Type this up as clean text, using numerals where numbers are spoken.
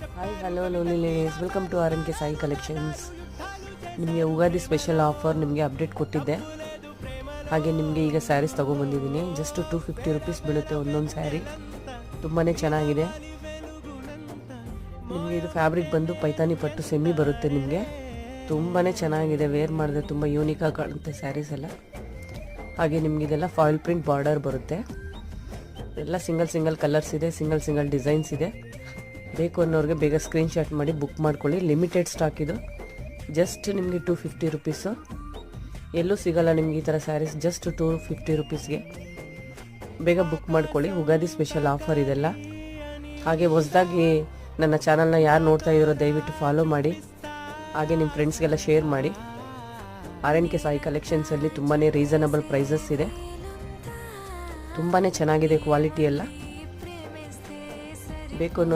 Hi hello ಲೋಲಿಲೇಸ್, welcome to R N K Sai collections. ನಿಮಗೆ Ugadi special offer ನಿಮಗೆ update ಕೊಟ್ಟಿದ್ದೆ. ಹಾಗೆ ನಿಮಗೆ ಈಗ ಸ್ಯಾರೀಸ್ ತೊಗೊಂಬಂದಿದ್ದೀನಿ. ಜಸ್ಟ್ 250 ರುಪೀಸ್ ಬೀಳುತ್ತೆ ಒಂದೊಂದು ಸ್ಯಾರಿ. ತುಂಬಾ ಚೆನ್ನಾಗಿದೆ. ನಿಮಗೆ ಇದು ಫ್ಯಾಬ್ರಿಕ್ ಬಂದು ಪೈತಾನಿ ಪಟ್ಟು ಸೆಮಿ ಬರುತ್ತೆ. ನಿಮಗೆ ತುಂಬಾ ಚೆನ್ನಾಗಿದೆ. ವೇರ್ ಮಾಡಿದ್ರೆ ತುಂಬ ಯೂನಿಕಾಗಿ ಕಾಣುತ್ತೆ ಸ್ಯಾರೀಸ್ ಎಲ್ಲ. ಹಾಗೆ ನಿಮಗೆ ಇದೆಲ್ಲ ಫಾಯಿಲ್ ಪ್ರಿಂಟ್ ಬಾರ್ಡರ್ ಬರುತ್ತೆ. ಎಲ್ಲ ಸಿಂಗಲ್ ಕಲರ್ಸ್ ಇದೆ, ಸಿಂಗಲ್ ಡಿಸೈನ್ಸ್ ಇದೆ. ಬೇಕು ಅನ್ನೋರಿಗೆ ಬೇಗ ಸ್ಕ್ರೀನ್ಶಾಟ್ ಮಾಡಿ ಬುಕ್ ಮಾಡ್ಕೊಳ್ಳಿ. ಲಿಮಿಟೆಡ್ ಸ್ಟಾಕ್ ಇದು. ಜಸ್ಟ್ ನಿಮಗೆ 250 ರುಪೀಸು. ಎಲ್ಲೂ ಸಿಗಲ್ಲ ನಿಮಗೆ ಈ ಥರ ಸ್ಯಾರೀಸ್. ಜಸ್ಟ್ 250 ರುಪೀಸ್ಗೆ ಬೇಗ ಬುಕ್ ಮಾಡ್ಕೊಳ್ಳಿ. ಯುಗಾದಿ ಸ್ಪೆಷಲ್ ಆಫರ್ ಇದೆಲ್ಲ. ಹಾಗೆ ಹೊಸದಾಗಿ ನನ್ನ ಚಾನಲ್ನ ಯಾರು ನೋಡ್ತಾ ಇದ್ದೀರೋ ದಯವಿಟ್ಟು ಫಾಲೋ ಮಾಡಿ. ಹಾಗೆ ನಿಮ್ಮ ಫ್ರೆಂಡ್ಸ್ಗೆಲ್ಲ ಶೇರ್ ಮಾಡಿ. ಆರ್ ಎನ್ ಕೆ ಸಾಯಿ ಕಲೆಕ್ಷನ್ಸಲ್ಲಿ ತುಂಬಾ ರೀಸನಬಲ್ ಪ್ರೈಸಸ್ ಇದೆ. ತುಂಬಾ ಚೆನ್ನಾಗಿದೆ ಕ್ವಾಲಿಟಿ ಎಲ್ಲ. ಬೇಕು ಅನ್ನೋರು